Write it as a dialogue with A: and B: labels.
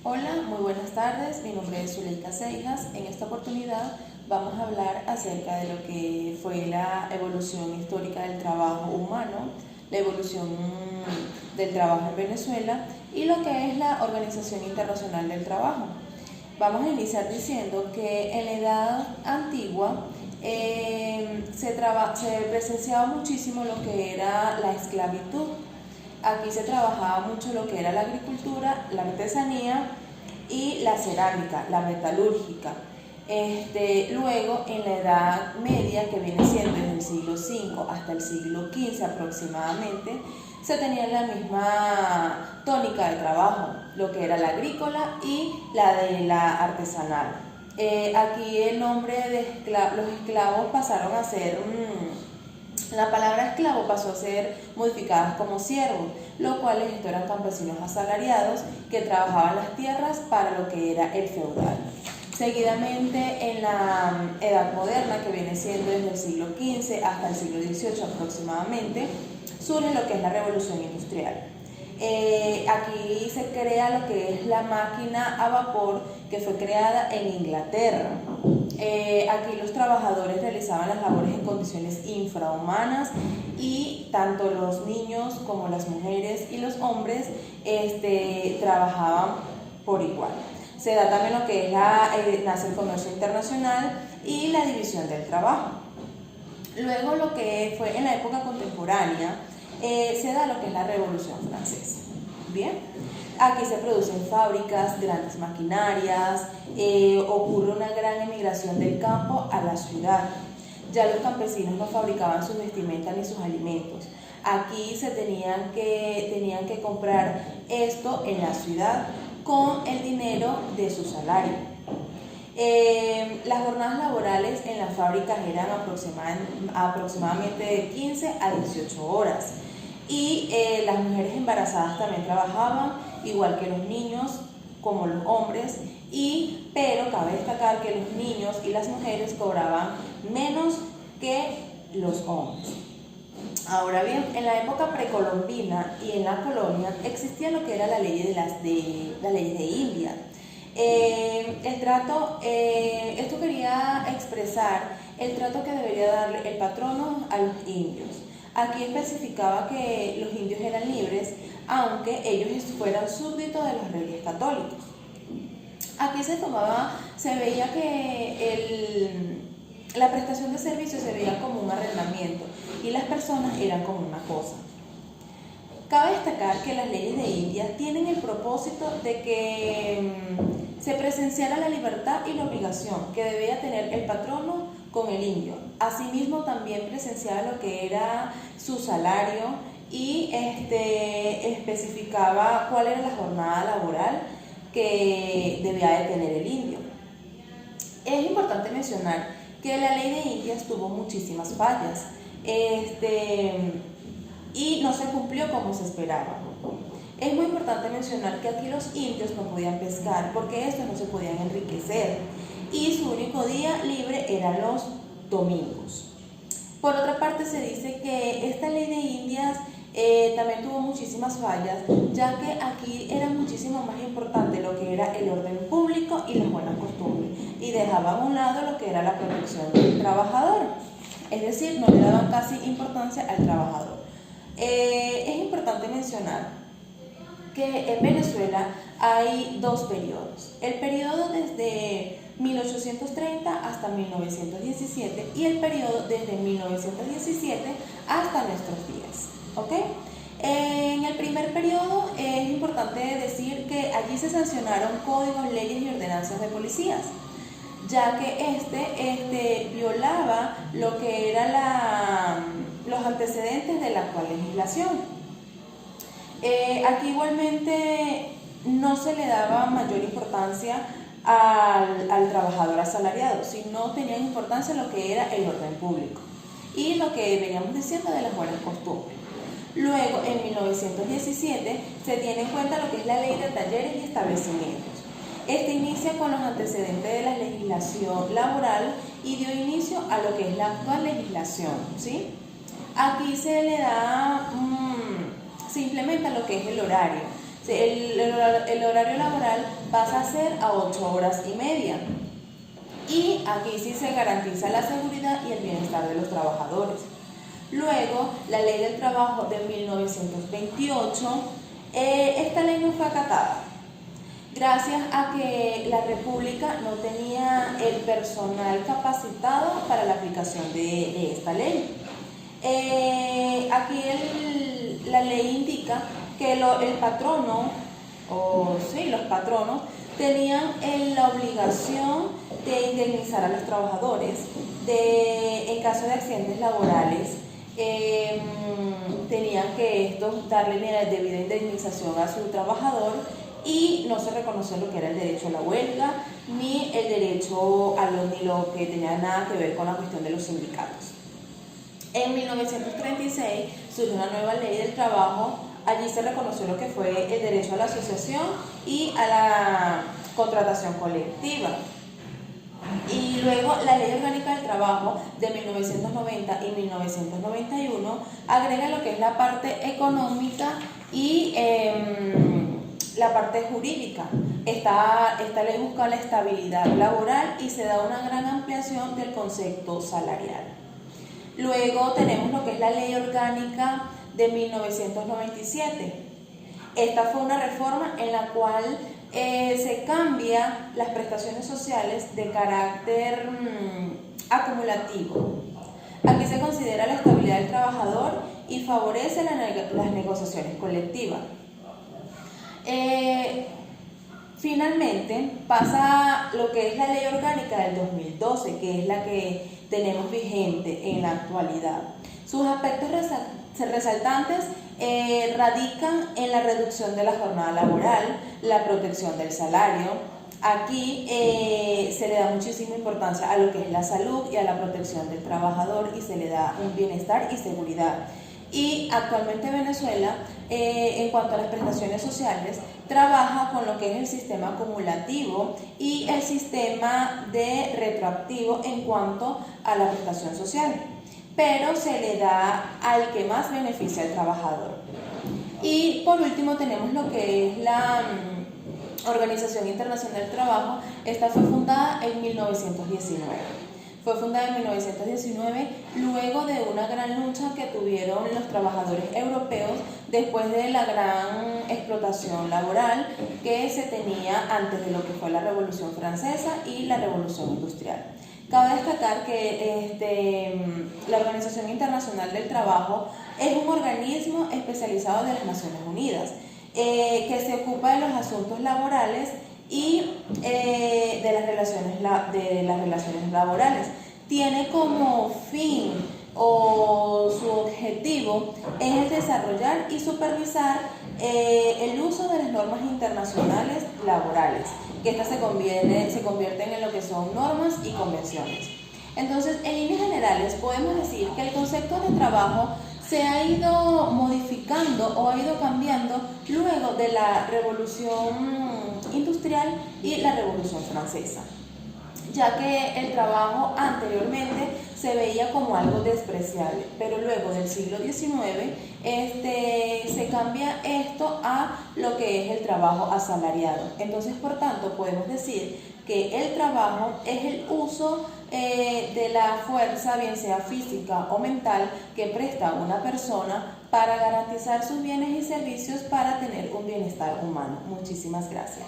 A: Hola, muy buenas tardes. Mi nombre es Zuleika Seijas. En esta oportunidad vamos a hablar acerca de lo que fue la evolución histórica del trabajo humano, la evolución del trabajo en Venezuela y lo que es la Organización Internacional del Trabajo. Vamos a iniciar diciendo que en la edad antigua se presenciaba muchísimo lo que era la esclavitud. Aquí se trabajaba mucho lo que era la agricultura, la artesanía y la cerámica, la metalúrgica. Luego, en la Edad Media, que viene siendo desde el siglo V hasta el siglo XV aproximadamente, se tenía la misma tónica de trabajo, lo que era la agrícola y la de la artesanal. Aquí el nombre de los esclavos pasaron a ser la palabra esclavo pasó a ser modificada como siervo, los cuales estos eran campesinos asalariados que trabajaban las tierras para lo que era el feudal. Seguidamente, en la Edad Moderna, que viene siendo desde el siglo XV hasta el siglo XVIII aproximadamente, surge lo que es la Revolución Industrial. Aquí se crea lo que es la máquina a vapor, que fue creada en Inglaterra. Aquí los trabajadores realizaban las labores en condiciones infrahumanas y tanto los niños como las mujeres y los hombres trabajaban por igual. Se da también lo que es nace el comercio internacional y la división del trabajo. Luego, lo que fue en la época contemporánea, se da lo que es la Revolución Francesa. Bien, aquí se producen fábricas, grandes maquinarias, ocurre una gran emigración del campo a la ciudad. Ya los campesinos no fabricaban sus vestimentas ni sus alimentos. Aquí se tenían que comprar esto en la ciudad con el dinero de su salario. Las jornadas laborales en las fábricas eran aproximadamente de 15 a 18 horas y las mujeres embarazadas también trabajaban, igual que los niños como los hombres, pero cabe destacar que los niños y las mujeres cobraban menos que los hombres. Ahora bien, en la época precolombina y en la colonia existía lo que era la ley de India. Esto quería expresar el trato que debería darle el patrono a los indios. Aquí especificaba que los indios eran libres, aunque ellos fueran súbditos de los reyes católicos. Aquí se veía que la prestación de servicios se veía como un arrendamiento y las personas eran como una cosa. Cabe destacar que las leyes de India tienen el propósito de que se presenciara la libertad y la obligación que debía tener el patrono con el indio. Asimismo, también presenciaba lo que era su salario y especificaba cuál era la jornada laboral que debía de tener el indio. Es importante mencionar que la ley de Indias tuvo muchísimas fallas y no se cumplió como se esperaba. Es muy importante mencionar que aquí los indios no podían pescar porque estos no se podían enriquecer y su único día libre eran los domingos. Por otra parte, se dice que esta ley de Indias también tuvo muchísimas fallas, ya que aquí era muchísimo más importante lo que era el orden público y las buenas costumbres, y dejaban a un lado lo que era la protección del trabajador, es decir, no le daban casi importancia al trabajador. Es importante mencionar que en Venezuela hay dos periodos: el periodo desde 1830 hasta 1917 y el periodo desde 1917 hasta nuestros días. ¿Ok? En el primer periodo es importante decir que allí se sancionaron códigos, leyes y ordenanzas de policías, ya que violaba lo que eran los antecedentes de la actual legislación. Aquí igualmente no se le daba mayor importancia al trabajador asalariado, sino tenían importancia lo que era el orden público y lo que veníamos diciendo de las buenas costumbres. Luego, en 1917, se tiene en cuenta lo que es la ley de talleres y establecimientos. Inicia con los antecedentes de la legislación laboral y dio inicio a lo que es la actual legislación, ¿sí? Aquí se implementa lo que es el horario. El horario laboral pasa a ser a 8 horas y media. Y aquí sí se garantiza la seguridad y el bienestar de los trabajadores. Luego, la Ley del Trabajo de 1928, esta ley no fue acatada, gracias a que la República no tenía el personal capacitado para la aplicación de esta ley. Aquí la ley indica que el patrono, los patronos, tenían la obligación de indemnizar a los trabajadores en caso de accidentes laborales. Tenían que estos darle la debida indemnización a su trabajador, y no se reconoció lo que era el derecho a la huelga ni el derecho ni lo que tenía nada que ver con la cuestión de los sindicatos. En 1936 surgió una nueva ley del trabajo. Allí se reconoció lo que fue el derecho a la asociación y a la contratación colectiva. Y luego la Ley Orgánica del Trabajo de 1990 y 1991 agrega lo que es la parte económica y la parte jurídica. Esta ley busca la estabilidad laboral y se da una gran ampliación del concepto salarial. Luego tenemos lo que es la Ley Orgánica de 1997. Esta fue una reforma en la cual se cambia las prestaciones sociales de carácter acumulativo. Aquí se considera la estabilidad del trabajador y favorece las negociaciones colectivas. Finalmente pasa lo que es la Ley Orgánica del 2012, que es la que tenemos vigente en la actualidad. Sus aspectos resaltantes radican en la reducción de la jornada laboral, la protección del salario. Aquí se le da muchísima importancia a lo que es la salud y a la protección del trabajador, y se le da un bienestar y seguridad. Y actualmente Venezuela, en cuanto a las prestaciones sociales, trabaja con lo que es el sistema acumulativo y el sistema de retroactivo en cuanto a la prestación social, pero se le da al que más beneficia al trabajador. Y por último tenemos lo que es la Organización Internacional del Trabajo. Esta fue fundada en 1919. Fue fundada en 1919 luego de una gran lucha que tuvieron los trabajadores europeos después de la gran explotación laboral que se tenía antes de lo que fue la Revolución Francesa y la Revolución Industrial. Cabe destacar que la Organización Internacional del Trabajo es un organismo especializado de las Naciones Unidas que se ocupa de los asuntos laborales y de las relaciones laborales. Tiene como fin o su objetivo es el desarrollar y supervisar el uso de las normas internacionales laborales, que estas se convierten en lo que son normas y convenciones. Entonces, en líneas generales podemos decir que el concepto de trabajo se ha ido modificando o ha ido cambiando luego de la Revolución Industrial y la Revolución Francesa, ya que el trabajo anteriormente se veía como algo despreciable, pero luego del siglo XIX se cambia esto a lo que es el trabajo asalariado. Entonces, por tanto, podemos decir que el trabajo es el uso de la fuerza, bien sea física o mental, que presta una persona para garantizar sus bienes y servicios para tener un bienestar humano. Muchísimas gracias.